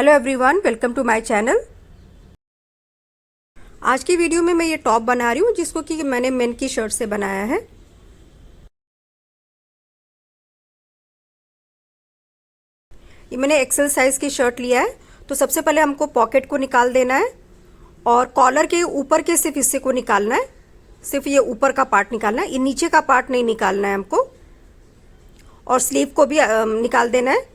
Hello everyone, welcome to my channel. आज की video में मैं ये टॉप बना रही हूँ जिसको कि मैंने मेन की शर्ट से बनाया है। ये मैंने एक्सेल साइज की शर्ट लिया है। तो सबसे पहले हमको पॉकेट को निकाल देना है और कॉलर के ऊपर के सिर्फ हिस्से को निकालना है। सिर्फ ये ऊपर का पार्ट निकालना है, ये नीचे का पार्ट नहीं निकालना है हमको। और स्लीव को भी निकाल देना है।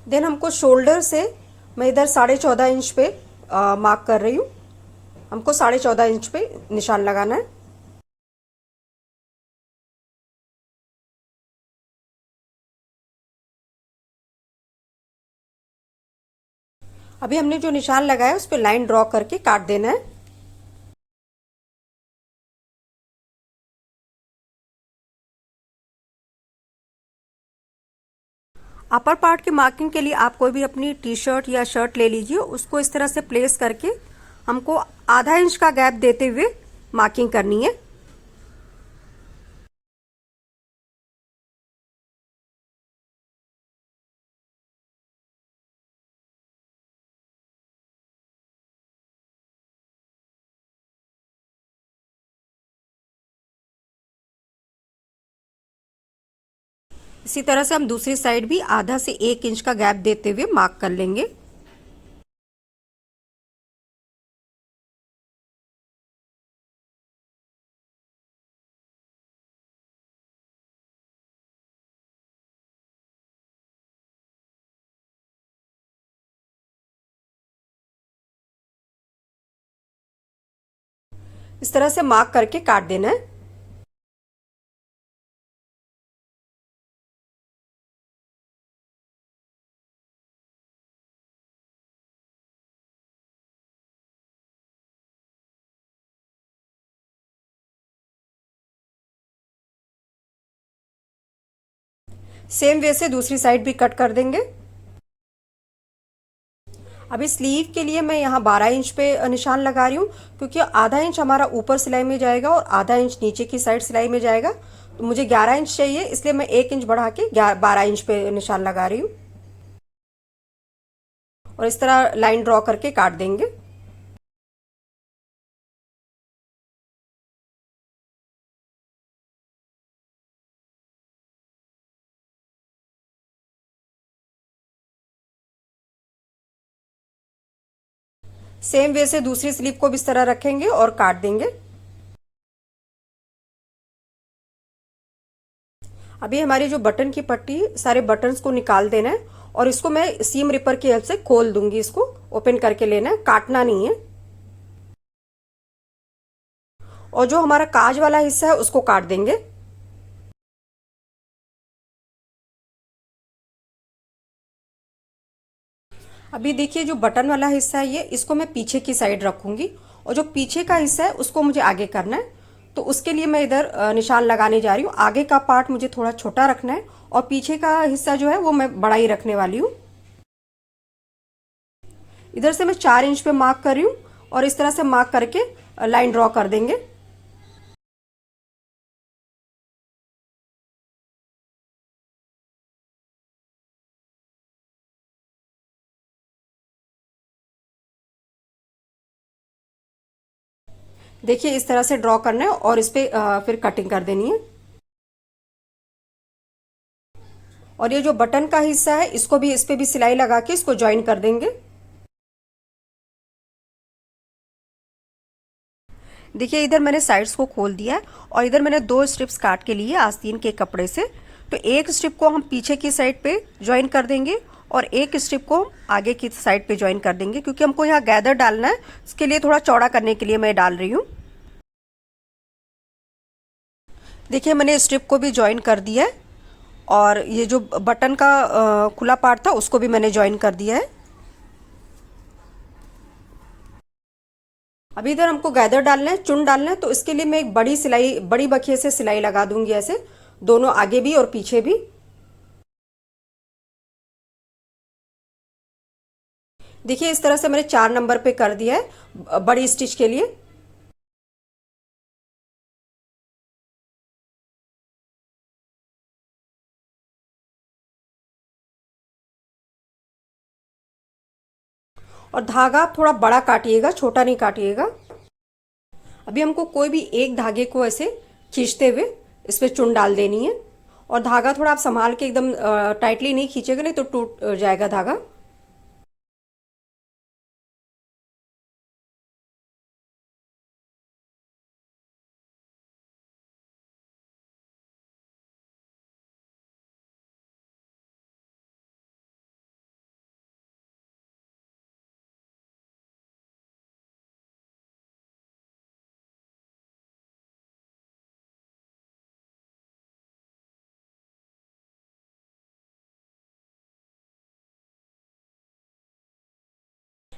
देन हमको शोल्डर से मैं इधर 14.5 इंच पे मार्क कर रही हूँ। हमको 14.5 इंच पे निशान लगाना है। अभी हमने जो निशान लगाया उस पर लाइन ड्रॉ करके काट देना है। अपर पार्ट के मार्किंग के लिए आप कोई भी अपनी टी शर्ट या शर्ट ले लीजिए, उसको इस तरह से प्लेस करके हमको आधा इंच का गैप देते हुए मार्किंग करनी है। इसी तरह से हम दूसरी साइड भी आधा से 1 इंच का गैप देते हुए मार्क कर लेंगे। इस तरह से मार्क करके काट देना है। सेम वे से दूसरी साइड भी कट कर देंगे। अभी स्लीव के लिए मैं यहाँ 12 इंच पे निशान लगा रही हूँ, क्योंकि आधा इंच हमारा ऊपर सिलाई में जाएगा और आधा इंच नीचे की साइड सिलाई में जाएगा। तो मुझे 11 इंच चाहिए, इसलिए मैं 1 इंच बढ़ा के 12 इंच पे निशान लगा रही हूँ। और इस तरह लाइन ड्रॉ करके काट देंगे। सेम वे से दूसरी स्लीव को भी इस तरह रखेंगे और काट देंगे। अभी हमारी जो बटन की पट्टी, सारे बटन्स को निकाल देना है और इसको मैं सीम रिपर की हेल्प से खोल दूंगी। इसको ओपन करके लेना है, काटना नहीं है। और जो हमारा काज वाला हिस्सा है उसको काट देंगे। अभी देखिए, जो बटन वाला हिस्सा है ये, इसको मैं पीछे की साइड रखूंगी और जो पीछे का हिस्सा है उसको मुझे आगे करना है। तो उसके लिए मैं इधर निशान लगाने जा रही हूँ। आगे का पार्ट मुझे थोड़ा छोटा रखना है और पीछे का हिस्सा जो है वो मैं बड़ा ही रखने वाली हूँ। इधर से मैं 4 इंच पे मार्क कर रही हूँ और इस तरह से मार्क करके लाइन ड्रॉ कर देंगे। देखिए, इस तरह से ड्रॉ करना है और इस पे फिर कटिंग कर देनी है। और ये जो बटन का हिस्सा है इसको भी, इस पे भी सिलाई लगा के इसको ज्वाइन कर देंगे। देखिए, इधर मैंने साइड्स को खोल दिया है और इधर मैंने 2 स्ट्रिप्स काट के लिए आस्तीन के कपड़े से। तो एक स्ट्रिप को हम पीछे की साइड पे ज्वाइन कर देंगे और एक स्ट्रिप को आगे की साइड पे ज्वाइन कर देंगे, क्योंकि हमको यहाँ गैदर डालना है। इसके लिए थोड़ा चौड़ा करने के लिए मैं डाल रही हूँ। देखिए, मैंने स्ट्रिप को भी ज्वाइन कर दिया है और ये जो बटन का खुला पार्ट था उसको भी मैंने ज्वाइन कर दिया है। अभी इधर हमको गैदर डालना है, चुन डालना है। तो इसके लिए मैं एक बड़ी सिलाई, बड़ी बखिए से सिलाई लगा दूंगी, ऐसे दोनों आगे भी और पीछे भी। देखिए, इस तरह से मैंने 4 नंबर पे कर दिया है बड़ी स्टिच के लिए। और धागा आप थोड़ा बड़ा काटिएगा, छोटा नहीं काटिएगा। अभी हमको कोई भी एक धागे को ऐसे खींचते हुए इस पर चुन डाल देनी है। और धागा थोड़ा आप संभाल के, एकदम टाइटली नहीं खींचेगा, नहीं तो टूट जाएगा धागा।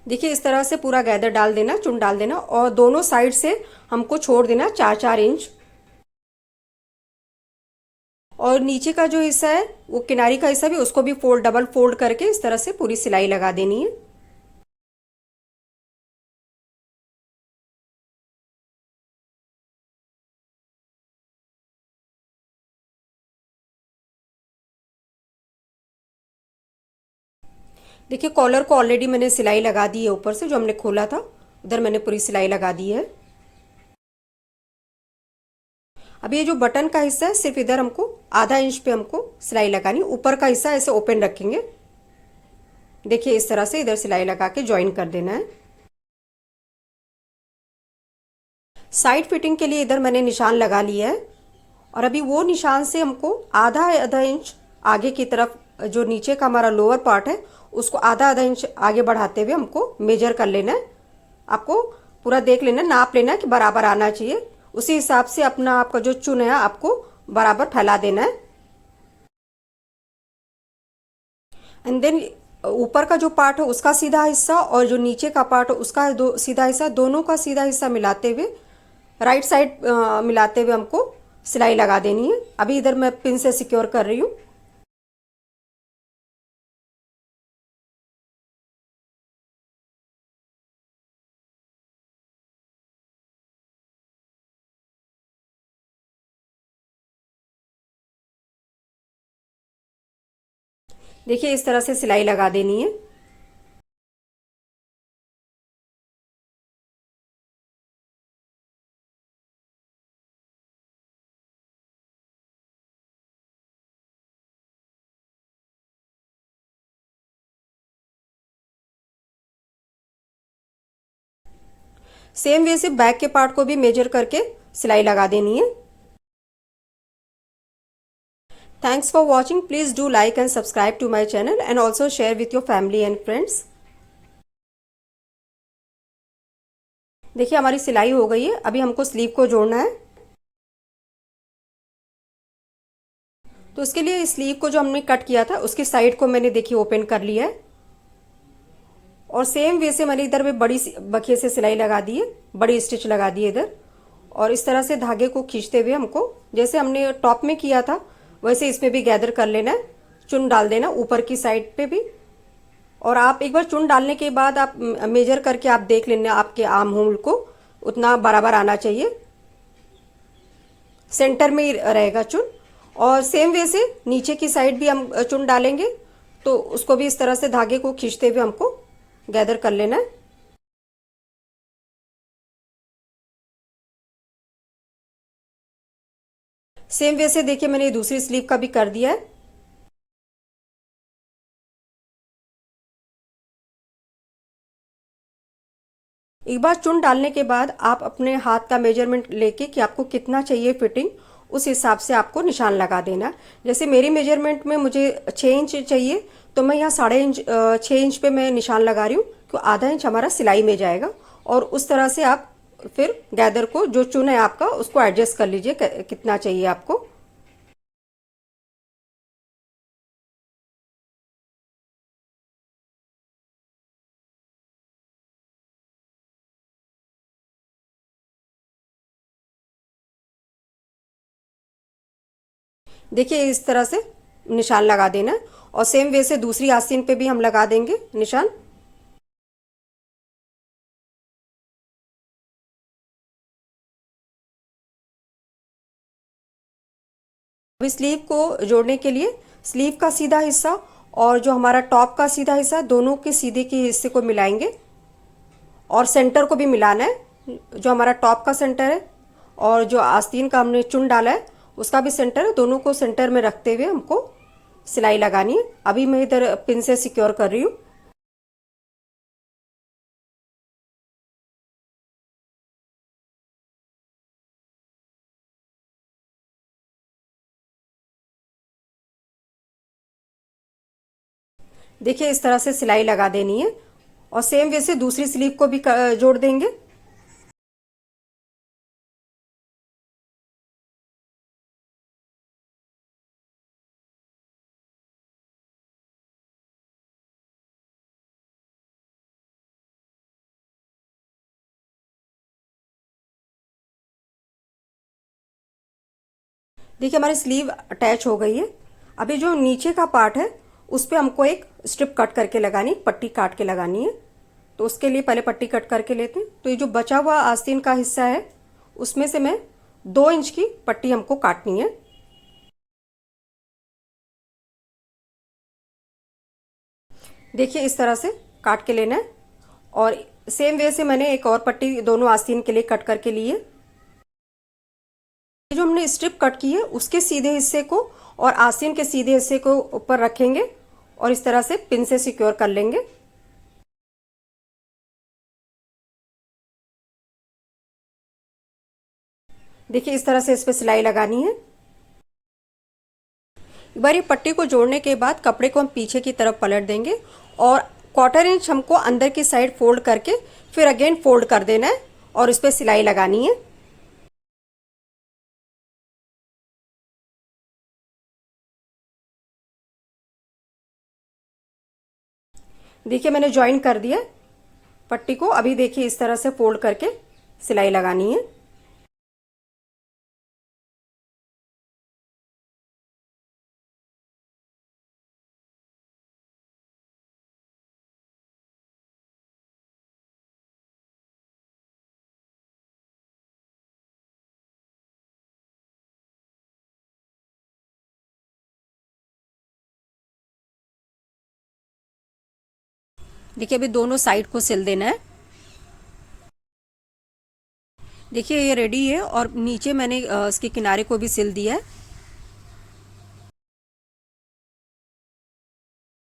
देखिए इस तरह से पूरा गैदर डाल देना, चुन डाल देना, और दोनों साइड से हमको छोड़ देना 4-4 इंच। और नीचे का जो हिस्सा है, वो किनारी का हिस्सा भी, उसको भी डबल फोल्ड करके इस तरह से पूरी सिलाई लगा देनी है। देखिए कॉलर को ऑलरेडी मैंने सिलाई लगा दी है, ऊपर से जो हमने खोला था उधर मैंने पूरी सिलाई लगा दी है। अब ये जो बटन का हिस्सा है, सिर्फ इधर हमको आधा इंच पे हमको सिलाई लगानी, ऊपर का हिस्सा ऐसे ओपन रखेंगे। देखिए इस तरह से इधर सिलाई लगा के ज्वाइन कर देना है। साइड फिटिंग के लिए इधर मैंने निशान लगा लिया है, और अभी वो निशान से हमको आधा आधा इंच आगे की तरफ, जो नीचे का हमारा लोअर पार्ट है उसको आधा आधा इंच आगे बढ़ाते हुए हमको मेजर कर लेना है। आपको पूरा देख लेना, नाप लेना कि बराबर आना चाहिए। उसी हिसाब से अपना आपका जो चुन है आपको बराबर फैला देना है। एंड देन ऊपर का जो पार्ट है उसका सीधा हिस्सा, और जो नीचे का पार्ट है उसका सीधा हिस्सा, दोनों का सीधा हिस्सा मिलाते हुए, राइट साइड मिलाते हुए हमको सिलाई लगा देनी है। अभी इधर मैं पिन से सिक्योर कर रही हूँ। देखिए इस तरह से सिलाई लगा देनी है। सेम वे से बैक के पार्ट को भी मेजर करके सिलाई लगा देनी है। Thanks for watching. Please do like and subscribe to my channel and also share with your family and friends. देखिए हमारी सिलाई हो गई है। अभी हमको स्लीव को जोड़ना है। तो उसके लिए स्लीव को जो हमने कट किया था उसकी साइड को मैंने देखिए ओपन कर लिया है, और सेम वे से मैंने इधर भी बड़ी बखिए से सिलाई लगा दी है, बड़ी स्टिच लगा दी है इधर। और इस तरह से धागे को खींचते हुए हमको, जैसे हमने टॉप में किया था वैसे इसमें भी गैदर कर लेना है। चुन डाल देना ऊपर की साइड पे भी। और आप एक बार चुन डालने के बाद आप मेजर करके आप देख लेना, आपके आर्म होल को उतना बराबर आना चाहिए, सेंटर में ही रहेगा चुन। और सेम वे से नीचे की साइड भी हम चुन डालेंगे, तो उसको भी इस तरह से धागे को खींचते हुए हमको गैदर कर लेना है। सेम वे से देखिए मैंने दूसरी स्लीव का भी कर दिया है। एक बार चुन डालने के बाद आप अपने हाथ का मेजरमेंट लेके कि आपको कितना चाहिए फिटिंग, उस हिसाब से आपको निशान लगा देना। जैसे मेरी मेजरमेंट में मुझे 6 इंच चाहिए, तो मैं यहाँ 6.5 इंच पे मैं निशान लगा रही हूँ, तो आधा इंच हमारा सिलाई में जाएगा। और उस तरह से आप फिर गैदर को, जो चुन है आपका, उसको एडजस्ट कर लीजिए कितना चाहिए आपको। देखिए इस तरह से निशान लगा देना, और सेम वे से दूसरी आस्तीन पे भी हम लगा देंगे निशान। अब स्लीव को जोड़ने के लिए स्लीव का सीधा हिस्सा और जो हमारा टॉप का सीधा हिस्सा, दोनों के सीधे के हिस्से को मिलाएंगे। और सेंटर को भी मिलाना है, जो हमारा टॉप का सेंटर है और जो आस्तीन का हमने चुन डाला है उसका भी सेंटर है, दोनों को सेंटर में रखते हुए हमको सिलाई लगानी है। अभी मैं इधर पिन से सिक्योर कर रही हूँ। देखिए इस तरह से सिलाई लगा देनी है और सेम वे से दूसरी स्लीव को भी जोड़ देंगे। देखिए हमारी स्लीव अटैच हो गई है। अभी जो नीचे का पार्ट है उस पर हमको एक स्ट्रिप कट करके लगानी, पट्टी काट के लगानी है। तो उसके लिए पहले पट्टी कट करके लेते हैं। तो ये जो बचा हुआ आस्तीन का हिस्सा है उसमें से मैं 2 इंच की पट्टी हमको काटनी है। देखिए इस तरह से काट के लेना है और सेम वे से मैंने एक और पट्टी दोनों आस्तीन के लिए कट करके ली है। जो हमने स्ट्रिप कट की है उसके सीधे हिस्से को और आस्तीन के सीधे हिस्से को ऊपर रखेंगे और इस तरह से पिन से सिक्योर कर लेंगे। देखिए इस तरह से इस पर सिलाई लगानी है। एक बार ये पट्टी को जोड़ने के बाद कपड़े को हम पीछे की तरफ पलट देंगे और 1/4 इंच हमको अंदर की साइड फोल्ड करके फिर अगेन फोल्ड कर देना है और इस पर सिलाई लगानी है। देखिए मैंने ज्वाइन कर दिया पट्टी को। अभी देखिए इस तरह से फोल्ड करके सिलाई लगानी है। देखिए अभी दोनों साइड को सिल देना है। देखिए ये रेडी है और नीचे मैंने इसके किनारे को भी सिल दिया है।